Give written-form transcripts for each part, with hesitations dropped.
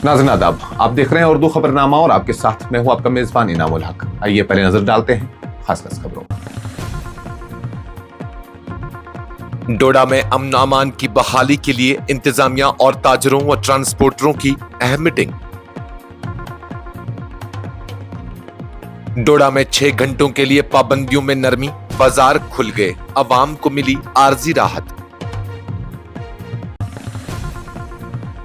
नाज़रीन आदाब, आप देख रहे हैं उर्दू खबरनामा और आपके साथ मैं हूं आपका मेजबान इनामुल हक। आइए पहले नजर डालते हैं खास खबरों। डोडा में अमन अमान की बहाली के लिए इंतजामिया और ताजरों व ट्रांसपोर्टरों की अहम मीटिंग। डोडा में 6 घंटों के लिए पाबंदियों में नरमी, बाजार खुल गए, अवाम को मिली आरजी राहत।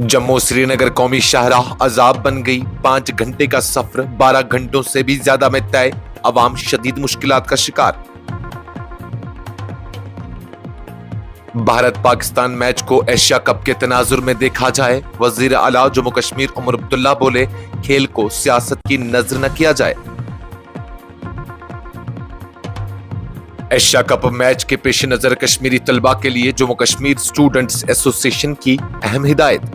जम्मू श्रीनगर कौमी शाहराह अजाब बन गई, 5 घंटे का सफर 12 घंटों से भी ज्यादा में तय, अवाम शदीद मुश्किलात का शिकार। भारत पाकिस्तान मैच को एशिया कप के तनाजुर में देखा जाए, वजीर आला जम्मू कश्मीर उमर अब्दुल्ला बोले, खेल को सियासत की नजर न किया जाए। एशिया कप मैच के पेश नजर कश्मीरी तलबा के लिए जम्मू कश्मीर स्टूडेंट्स एसोसिएशन की अहम हिदायत।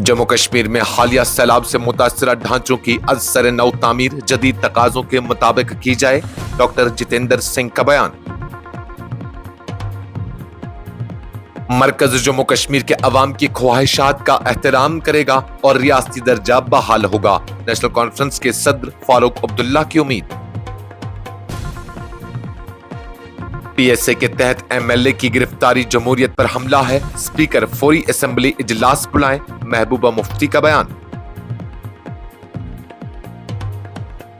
जम्मू कश्मीर में हालिया सैलाब से मुतासरा ढांचों की अज़सर नौ तामीर जदीद तकाजों के मुताबिक की जाए, डॉक्टर जितेंद्र सिंह का बयान। मरकज जम्मू कश्मीर के अवाम की ख्वाहिशात का एहतराम करेगा और रियासती दर्जा बहाल होगा, नेशनल कॉन्फ्रेंस के सदर फारूक अब्दुल्ला की उम्मीद। पीएसए के तहत एमएलए की गिरफ्तारी जमहूरियत पर हमला है, स्पीकर फौरी असेंबली इजलास बुलाएं, महबूबा मुफ्ती का बयान।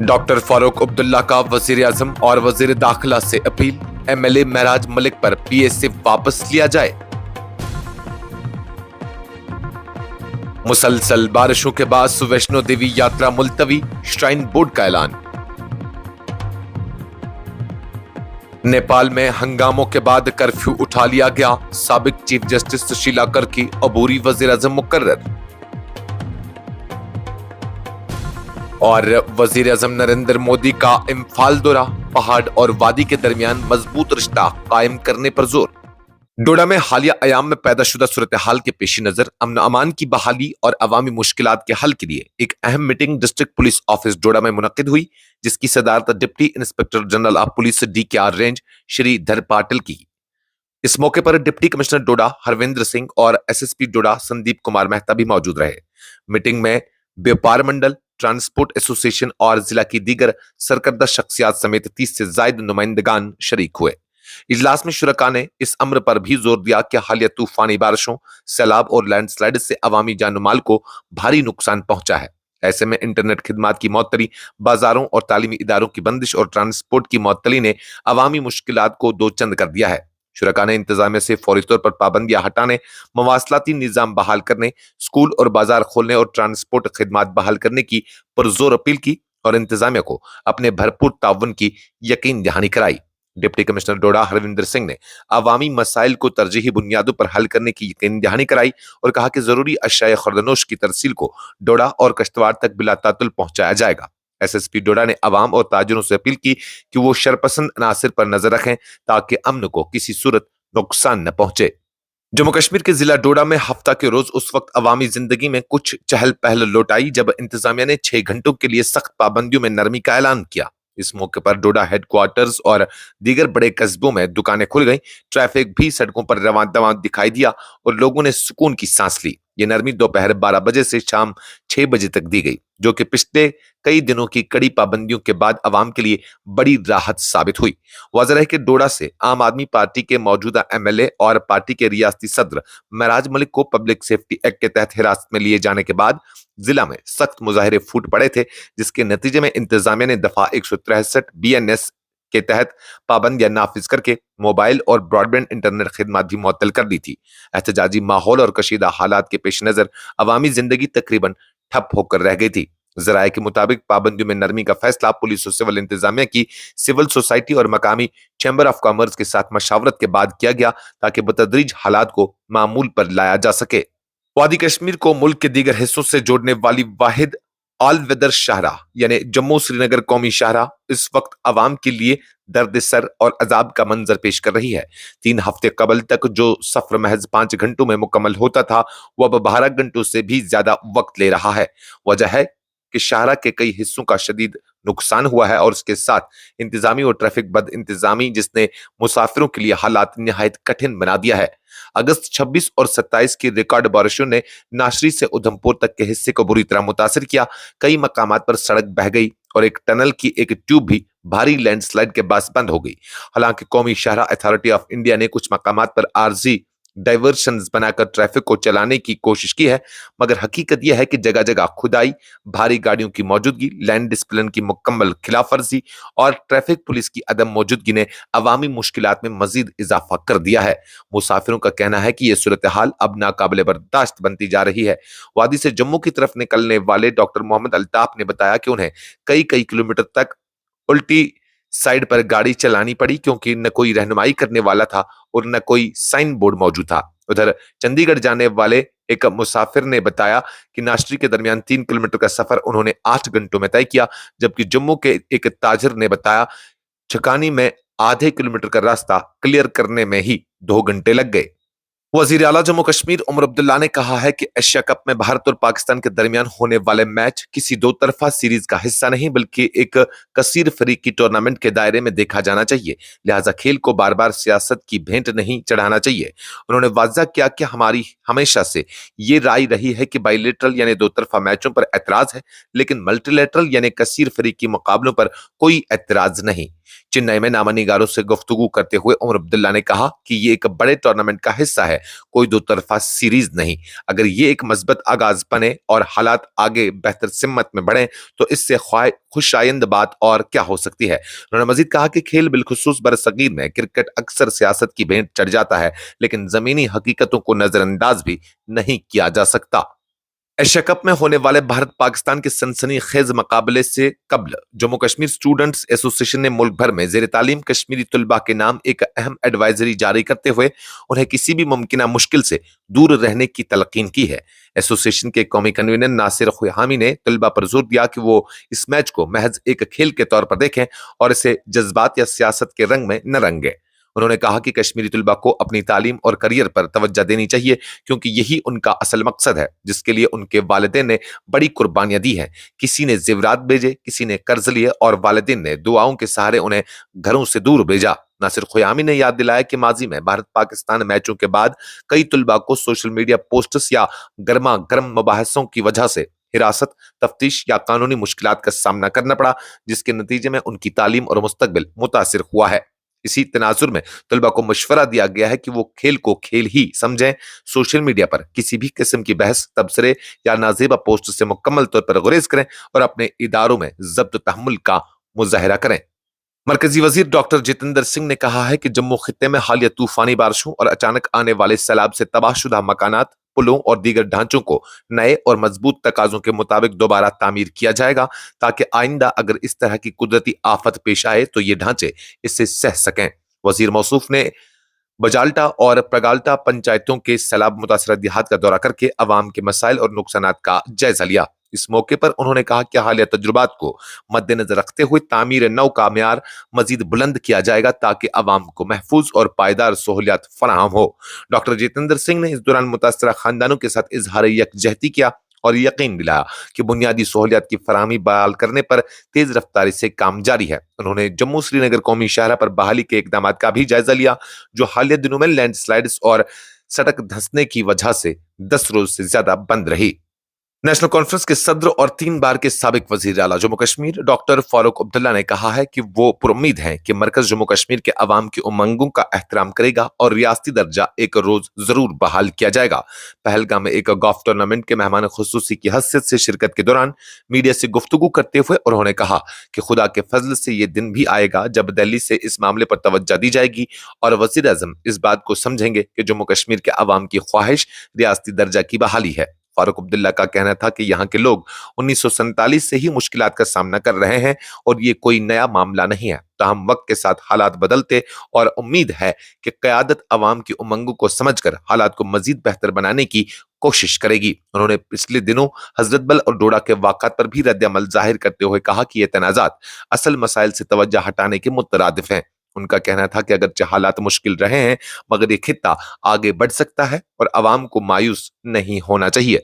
डॉक्टर फारूक अब्दुल्ला का वजीर आजम और वजीर दाखिला से अपील, एमएलए महराज मलिक पर पीएसए वापस लिया जाए। मुसलसल बारिशों के बाद वैष्णो देवी यात्रा मुलतवी, श्राइन बोर्ड का ऐलान। नेपाल में हंगामों के बाद कर्फ्यू उठा लिया गया, साबिक चीफ जस्टिस सुशीला कर्की अबूरी वजीर आजम मुकर्रर। और वजीर आजम नरेंद्र मोदी का इम्फाल दौरा, पहाड़ और वादी के दरमियान मजबूत रिश्ता कायम करने पर जोर। डोडा में हालिया अयाम में पैदाशुदा सूरत हाल के पेश नजर अमन अमान की बहाली और अवामी मुश्किलात के हल के लिए एक अहम मीटिंग डिस्ट्रिक्ट पुलिस ऑफिस डोडा में मुनक्किद हुई, जिसकी सदारत deputy inspector general of police DKR range Shri धर पाटिल की। इस मौके पर डिप्टी कमिश्नर डोडा हरविंद्र सिंह और SSP डोडा संदीप कुमार मेहता भी मौजूद रहे। मीटिंग में व्यापार मंडल, ट्रांसपोर्ट एसोसिएशन और जिला की दीगर सरकर्दा शख्सियात समेत 30 से ज्यादा नुमाइंदगान शरीक हुए। इजलास में शुरका ने इस अम्र पर भी जोर दिया कि हालिया तूफानी बारिशों, सैलाब और लैंडस्लाइड से अवामी जान माल को भारी नुकसान पहुंचा है। ऐसे में इंटरनेट खिदमात की मअतली, बाजारों और तालीमी इदारों की बंदिश और ट्रांसपोर्ट की मअतली ने अवामी मुश्किलात को दो चंद कर दिया है। शुरका ने इंतजामिया से फौरी तौर पर पाबंदियां हटाने, मवासलाती निजाम बहाल करने, स्कूल और बाजार खोलने और ट्रांसपोर्ट खिदमात बहाल करने की पुरजोर अपील की और इंतजामिया को अपने भरपूर ताउन की यकीन दहानी कराई। डिप्टी कमिश्नर डोडा हरविंदर सिंह ने अवामी मसाइल को तरजीही बुनियादों पर हल करने की यकीन दहानी कराई और कहा कि जरूरी अशाए खुर्दनोश की तरसील को डोडा और कश्तवाड़ तक बिला तातुल पहुंचाया जाएगा। SSP डोडा ने अवाम और ताजिरों से अपील की कि वो शरपसंद अनासिर पर नजर रखें ताकि अमन को किसी सूरत नुकसान न पहुंचे। जम्मू कश्मीर के जिला डोडा में हफ्ता के रोज उस वक्त अवामी जिंदगी में कुछ चहल पहल लौट आई जब इंतजामिया ने 6 घंटों के लिए सख्त पाबंदियों में नरमी का ऐलान किया। इस मौके पर डोडा हेडक्वार्टर्स और दीगर बड़े कस्बों में दुकानें खुल गईं, ट्रैफिक भी सड़कों पर रवां दवां दिखाई दिया और लोगों ने सुकून की सांस ली। ये नरमी दोपहर 12 बजे से शाम 6 बजे तक दी गई, जो कि पिछले कई दिनों की कड़ी पाबंदियों के बाद अवाम के लिए बड़ी राहत साबित हुई। वाज़ेह है कि डोडा से आम आदमी पार्टी के मौजूदा MLA और पार्टी के रियासती सदर महराज मलिक को पब्लिक सेफ्टी एक्ट के तहत हिरासत में लिए जाने के बाद जिला में सख्त मुजाहिरे फूट पड़े थे, जिसके नतीजे में इंतजामिया ने दफा 163 BNS के तहत पाबंदियां नाफिज करके मोबाइल और ब्रॉडबैंड इंटरनेट खिदमत भी मुअत्तल कर दी थी। एहतजाजी माहौल और कशीदा हालात के पेश नजर अवामी जिंदगी तकरीबन ठप होकर रह गई थी। जराये के मुताबिक पाबंदियों में नरमी का फैसला पुलिस और सिविल इंतजामिया की सिविल सोसाइटी और मकामी चैम्बर ऑफ कॉमर्स के साथ मशावरत के बाद किया गया ताकि बतदरीज हालात को मामूल पर लाया जा सके। वादी कश्मीर को मुल्क के दीगर हिस्सों से जोड़ने वाली वाहिद ऑल वेदर शाहराह यानी जम्मू श्रीनगर कौमी शाहराह इस वक्त अवाम के लिए दर्द सर और अजाब का मंजर पेश कर रही है। 3 हफ्ते कबल तक जो सफर महज 5 घंटों में मुकम्मल होता था, वो अब 12 घंटों से भी ज्यादा वक्त ले रहा है। वजह है कि शाहरा के कई हिस्सों का शदीद नुकसान हुआ है और उसके साथ इंतजामी और ट्रैफिक बद इंतजामी जिसने मुसाफिरों के लिए हालात निहायत कठिन बना दिया है। अगस्त 26 और 27 की रिकॉर्ड बारिशों ने नाशरी से उधमपुर तक के हिस्से को बुरी तरह मुतासिर किया। कई मकामात पर सड़क बह गई और एक टनल की एक ट्यूब भी भारी लैंडस्लाइड के बाद बंद हो गई। हालांकि कौमी शाहराह अथॉरिटी ऑफ इंडिया ने कुछ मकामात पर आरजी डाइवर्शंस बनाकर ट्रैफिक को चलाने की कोशिश की है, मगर हकीकत यह है कि जगह जगह खुदाई, भारी गाड़ियों की मौजूदगी, लैंड डिसिप्लिन की मुकम्मल खिलाफवर्जी और ट्रैफिक पुलिस की अदम मौजूदगी ने अवामी मुश्किलात में मजीद इजाफा कर दिया है। मुसाफिरों का कहना है कि यह सूरत हाल अब नाकाबिले बर्दाश्त बनती जा रही है। वादी से जम्मू की तरफ निकलने वाले डॉक्टर मोहम्मद अल्ताफ ने बताया कि उन्हें कई कई किलोमीटर तक उल्टी साइड पर गाड़ी चलानी पड़ी क्योंकि न कोई रहनुमाई करने वाला था और न कोई साइन बोर्ड मौजूद था। उधर चंडीगढ़ जाने वाले एक मुसाफिर ने बताया कि नाश्री के दरमियान 3 किलोमीटर का सफर उन्होंने 8 घंटों में तय किया, जबकि जम्मू के एक ताजिर ने बताया छकानी में आधे किलोमीटर का रास्ता क्लियर करने में ही 2 घंटे लग गए। वजीर आला जम्मू कश्मीर उमर अब्दुल्ला ने कहा है कि एशिया कप में भारत और पाकिस्तान के दरमियान होने वाले मैच किसी दो तरफा सीरीज का हिस्सा नहीं बल्कि एक कसीर फरीकी टूर्नामेंट के दायरे में देखा जाना चाहिए, लिहाजा खेल को बार बार सियासत की भेंट नहीं चढ़ाना चाहिए। उन्होंने वाज़ा किया कि हमारी हमेशा से ये राय रही है कि बाइलेटरल यानी दो तरफा मैचों पर एतराज है, लेकिन मल्टीलेटरल यानी कसीर फरीकी मुकाबलों पर कोई एतराज नहीं। चेन्नई में नामा निगारों से गुफ्तगू करते हुए उमर अब्दुल्ला ने कहा कि ये एक बड़े टूर्नामेंट का हिस्सा है, कोई दो तरफा सीरीज नहीं। अगर ये एक मस्बत आगाज बने और हालात आगे बेहतर सिमत में बढ़े तो इससे खुशाइंद बात और क्या हो सकती है। उन्होंने मजीद कहा कि खेल बिलखुसूस बरसगीर में क्रिकेट अक्सर सियासत की भेंट चढ़ जाता है, लेकिन जमीनी हकीकतों को नजरअंदाज भी नहीं किया जा सकता। एशिया कप में होने वाले भारत पाकिस्तान के सनसनीखेज मुकाबले से कबल जम्मू कश्मीर स्टूडेंट्स एसोसिएशन ने मुल्क भर में जेर तालीम कश्मीरी तुलबा के नाम एक अहम एडवाइजरी जारी करते हुए उन्हें किसी भी मुमकिन मुश्किल से दूर रहने की तलकीन की है। एसोसिएशन के कौमी कन्वीनर नासिर खुयामी ने तुलबा पर जोर दिया कि वो इस मैच को महज एक खेल के तौर पर देखें और इसे जज्बात या सियासत के रंग में न रंगे। उन्होंने कहा कि कश्मीरी तुलबा को अपनी तालीम और करियर पर तवज्जो देनी चाहिए क्योंकि यही उनका असल मकसद है जिसके लिए उनके वालिदैन ने बड़ी कुर्बानियां दी हैं। किसी ने जेवरात भेजे, किसी ने कर्ज लिए और वालिदैन ने दुआओं के सहारे उन्हें घरों से दूर भेजा। नासिर खुयामी ने याद दिलाया कि माजी में भारत पाकिस्तान मैचों के बाद कई तुलबा को सोशल मीडिया पोस्ट्स या गर्मा गर्म मुबाहसों की वजह से हिरासत, तफ्तीश या कानूनी मुश्किलात का सामना करना पड़ा, जिसके नतीजे में उनकी तालीम और मुस्तकबिल मुतासिर हुआ है। इसी तनाजुर में तलबा को मशवरा दिया गया है कि वो खेल को खेल ही समझें। सोशल मीडिया पर किसी भी किस्म की बहस, तबसरे या नाजेबा पोस्ट से मुकम्मल तौर पर गुरेज करें और अपने इदारों में जब्त तहम्मुल का मुजाहिरा करें। मरकजी वजीर डॉक्टर जितेंद्र सिंह ने कहा है कि जम्मू खित्ते में हालिया तूफानी बारिशों और अचानक आने वाले सैलाब से तबाहशुदा मकानात, पुलों और दीगर ढांचों को नए और मजबूत तकाजों के मुताबिक दोबारा तामीर किया जाएगा ताकि आइंदा अगर इस तरह की कुदरती आफत पेश आए तो ये ढांचे इससे सह सकें। वजीर मौसूफ ने बजाल्टा और प्रगाल्टा पंचायतों के सैलाब मुतासरा देहात का दौरा करके अवाम के मसाइल और नुकसानात का जायजा लिया। इस मौके पर उन्होंने कहा कि हालिया तजुर्बात को मद्देनजर रखते हुए तामीर नौ का म्यार मजीद बुलंद किया जाएगा ताकि अवाम को महफूज और पायदार सहूलियात फराहम हो। डॉक्टर जितेंद्र सिंह ने इस दौरान मुतासरा खानदानों के साथ इजहार यकजहती किया और यकीन दिलाया कि बुनियादी सहूलियात की फराहमी बहाल करने पर तेज रफ्तारी से काम जारी है। उन्होंने जम्मू श्रीनगर कौमी शाहरा पर बहाली के इकदाम का भी जायजा लिया जो हालिया दिनों में लैंडस्लाइड्स और सड़क धंसने की वजह से 10 रोज से ज्यादा बंद रही। नेशनल कॉन्फ्रेंस के सदर और 3 बार के साबिक वजीर आला जम्मू कश्मीर डॉक्टर फारूक अब्दुल्ला ने कहा है कि वो पुरुम्मीद हैं कि मरकज जम्मू कश्मीर के अवाम की उमंगों का एहतराम करेगा और रियासती दर्जा एक रोज जरूर बहाल किया जाएगा। पहलगाम में एक गोल्फ टूर्नामेंट के मेहमान खुसूसी की हैसियत से शिरकत के दौरान मीडिया से गुफ्तगू करते हुए उन्होंने कहा कि खुदा के फजल से ये दिन भी आएगा जब दिल्ली से इस मामले पर तवज्जो दी जाएगी और वजीर आजम इस बात को समझेंगे कि जम्मू कश्मीर के अवाम की ख्वाहिश रियासती दर्जा की बहाली है। फारूक अब्दुल्ला का कहना था कि यहाँ के लोग 1947 से ही मुश्किलात का सामना कर रहे हैं और ये कोई नया मामला नहीं है। ताहम वक्त के साथ हालात बदलते और उम्मीद है कि क़यादत अवाम की उमंगों को समझकर हालात को मजीद बेहतर बनाने की कोशिश करेगी। उन्होंने पिछले दिनों हजरत बल और डोडा के वाक़ात पर भी रद्द-ए-अमल जाहिर करते हुए कहा कि ये तनाज़ात असल मसाइल से तवज्जो हटाने के मुतरादिफ हैं। उनका कहना था कि अगरचे हालात मुश्किल रहे हैं मगर ये खित्ता आगे बढ़ सकता है और अवाम को मायूस नहीं होना चाहिए।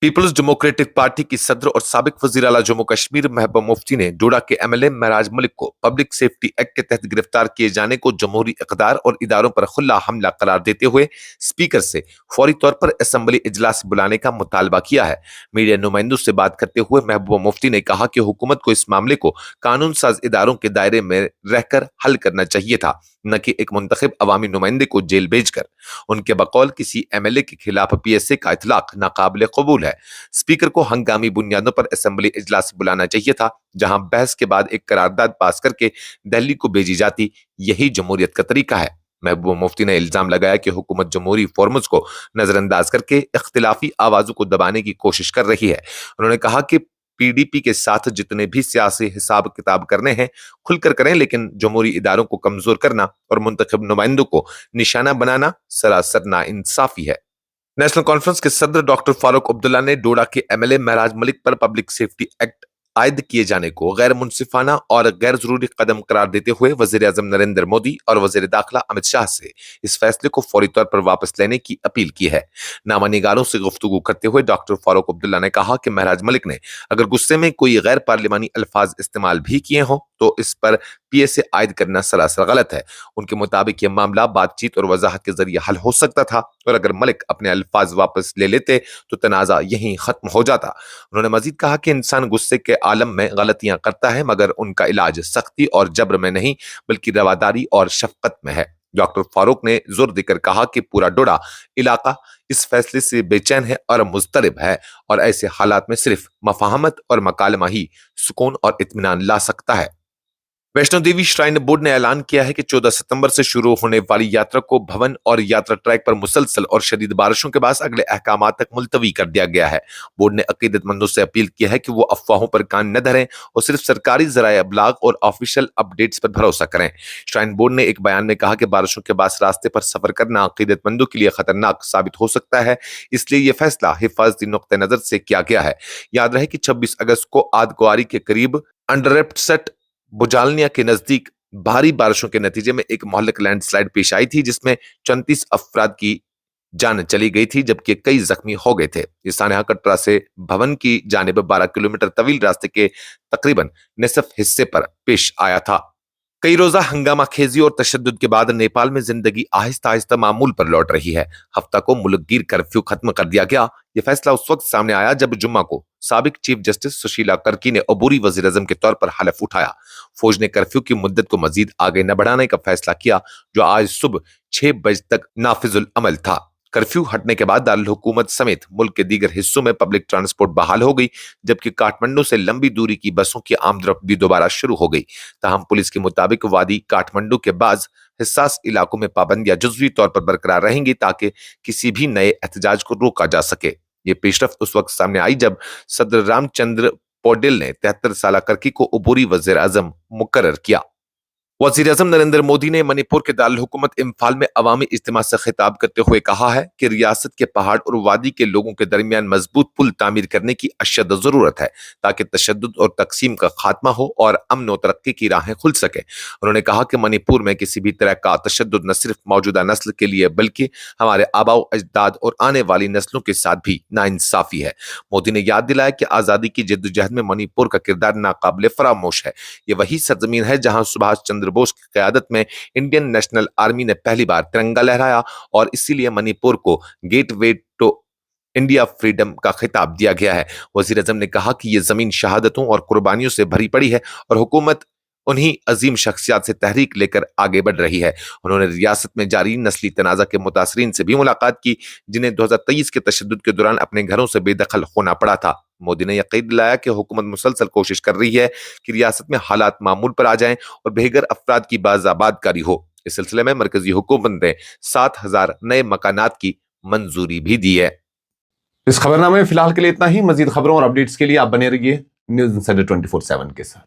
पीपल्स डेमोक्रेटिक पार्टी की सदर और साबिक वजीर आला जम्मू कश्मीर महबूबा मुफ्ती ने डोडा के एमएलए महराज मलिक को पब्लिक सेफ्टी एक्ट के तहत गिरफ्तार किए जाने को जमहूरी इक़दार और इदारों पर खुला हमला करार देते हुए स्पीकर से फौरी तौर पर असेंबली इजलास बुलाने का मुतालबा किया है। मीडिया नुमाइंदों से बात करते हुए महबूबा मुफ्ती ने कहा कि हुकूमत को इस मामले को कानून साज इदारों के दायरे में रहकर हल करना चाहिए था, न कि एक मुंतखब अवामी नुमाइंदे को जेल भेजकर। उनके बकौल किसी एमएलए के खिलाफ पीएसए का इतलाक नाकाबिल कबूल है। स्पीकर को हंगामी बुनियादों पर असेंबली इजलास बुलाना चाहिए था, जहां बहस के बाद एक करारदाद पास करके दिल्ली को भेजी जाती। यही जमहूरियत का तरीका है। महबूबा मुफ्ती ने इल्जाम लगाया कि हुकूमत जमहूरी फॉर्म्स को नजरअंदाज करके इख्तिलाफी आवाजों को दबाने की कोशिश कर रही है। उन्होंने कहा कि पीडीपी के साथ जितने भी सियासी हिसाब किताब करने हैं खुलकर करें, लेकिन जमहूरी इदारों को कमजोर करना और मुंतखब नुमाइंदों को निशाना बनाना सरासर नाइंसाफी है। नेशनल कॉन्फ्रेंस के सदर डॉक्टर फारूक अब्दुल्ला ने डोडा के एमएलए महराज मलिक पर पब्लिक सेफ्टी एक्ट आयद किए जाने को गैर मुनसिफाना और गैर जरूरी कदम करार देते हुए वजीर आजम नरेंद्र मोदी और वजीर दाखिला अमित शाह से इस फैसले को फौरी तौर पर वापस लेने की अपील की है। नामानिगारों से गुफ्तगू करते हुए डॉक्टर फारूक अब्दुल्ला ने कहा कि महराज मलिक ने अगर गुस्से में कोई गैर पार्लिमानी अल्फाज इस्तेमाल भी किए हों तो इस पर पीएसए आयद करना सरासर गलत है। उनके मुताबिक यह मामला बातचीत और वजाहत के जरिए हल हो सकता था और अगर मलिक अपने अल्फाज वापस ले लेते तो तनाजा यहीं खत्म हो जाता। उन्होंने मजीद कहा कि इंसान गुस्से के आलम में गलतियां करता है, मगर उनका इलाज सख्ती और जबर में नहीं बल्कि रवादारी और शफकत में है। डॉक्टर फारूक ने जोर देकर कहा कि पूरा डोडा इलाका इस फैसले से बेचैन है और मुस्तरब है और ऐसे हालात में सिर्फ मफाहमत और मकालमा ही सुकून और इत्मीनान ला सकता है। वैष्णो देवी श्राइन बोर्ड ने ऐलान किया है कि 14 सितंबर से शुरू होने वाली यात्रा को भवन और यात्रा ट्रैक पर मुसलसल और शदीद बारिशों के बाद अगले अहकाम तक मुलतवी कर दिया गया है। बोर्ड ने अकीदतमंदों से अपील की है कि वो अफवाहों पर कान न धरें और सिर्फ सरकारी जराए अबलाग और ऑफिशियल अपडेट्स पर भरोसा करें। श्राइन बोर्ड ने एक बयान में कहा कि बारिशों के बाद रास्ते पर सफर करना अकीदतमंदों के लिए खतरनाक साबित हो सकता है, इसलिए यह फैसला हिफाजती नुक्ते नजर से किया गया है। याद रहे कि 26 अगस्त को आदकुआरी के करीब अंडरसेट बुजालनिया के नजदीक भारी बारिशों के नतीजे में एक मोहल्लक लैंडस्लाइड पेश आई थी, जिसमें 34 अफराद की जान चली गई थी जबकि कई जख्मी हो गए थे। ये सानहा कटरा से भवन की जानिब 12 किलोमीटर तवील रास्ते के तकरीबन निसफ हिस्से पर पेश आया था। कई रोजा हंगामा खेजी और तशद्दुद के बाद नेपाल में जिंदगी आहिस्ता आहिस्ता मामूल पर लौट रही है। हफ्ता को मुल्कगीर कर्फ्यू खत्म कर दिया गया। यह फैसला उस वक्त सामने आया जब जुम्मा को साबिक चीफ जस्टिस सुशीला कर्की ने अबूरी वजीर आजम के तौर पर हलफ उठाया। फौज ने कर्फ्यू की मुद्दत को मजीद आगे न बढ़ाने का फैसला किया, जो आज सुबह 6 बजे तक नाफिजुल अमल था। कर्फ्यू हटने के बाद दारुल हुकूमत समेत मुल्क के दीगर हिस्सों में पब्लिक ट्रांसपोर्ट बहाल हो गई, जबकि काठमांडू से लंबी दूरी की बसों की आमदरफ्त भी दोबारा शुरू हो गई। ताहम पुलिस के मुताबिक वादी काठमांडू के बाज हिस्सास इलाकों में पाबंदियां जुज़वी तौर पर बरकरार रहेंगी ताकि किसी भी नए एहतजाज को रोका जा सके। ये पेशरफ्त उस वक्त सामने आई जब सदर रामचंद्र पौडेल ने 73 साल कर्की को अबूरी वज़ीर आज़म मुकर्रर किया। वज़ीर आज़म नरेंद्र मोदी ने मणिपुर के दारुल हुकूमत इम्फाल में अवामी इज्तिमा से खिताब करते हुए कहा है कि रियासत के पहाड़ और वादी के लोगों के दरमियान मजबूत पुल तामीर करने की अशद जरूरत है ताकि तशद्दुद और तकसीम का खात्मा हो और अमन और तरक्की की राहें खुल सके। उन्होंने कहा कि मणिपुर में किसी भी तरह का तशद्दुद न सिर्फ मौजूदा नस्ल के लिए बल्कि हमारे आबाओ अजदाद और आने वाली नस्लों के साथ भी नाइंसाफी है। मोदी ने याद दिलाया कि आज़ादी की जद्दोजहद में मणिपुर का किरदार नाकाबिल फरामोश है। ये वही सरजमीन है जहां सुभाष चंद्र बोस की क़यादत में इंडियन नेशनल आर्मी ने पहली बार तिरंगा लहराया और इसीलिए मणिपुर को गेटवे टू इंडिया फ्रीडम का खिताब दिया गया है। वज़ीर आज़म ने कहा कि यह जमीन शहादतों और कुर्बानियों से भरी पड़ी है और हुकूमत उन्हीं अजीम शख्सियात से तहरीक लेकर आगे बढ़ रही है। उन्होंने रियासत में जारी नस्ली तनाज़ा के मुतासरीन से भी मुलाकात की, जिन्हें 2023 के तशद्दुद के दौरान अपने घरों से बेदखल होना पड़ा था। मोदी ने यकीन दिलाया कि हुकूमत मुसलसल कोशिश कर रही है कि रियासत में हालात मामूल पर आ जाएं और बेघर अफराद की बाज़ाबादकारी हो। इस सिलसिले में मरकजी हुकूमत ने 7,000 नए मकानात की मंजूरी भी दी है। इस खबरनामे में फिलहाल के लिए इतना ही। मजीद खबरों और अपडेट्स के लिए आप बने रहिए न्यूज़ इंसाइडर 24/7 के साथ।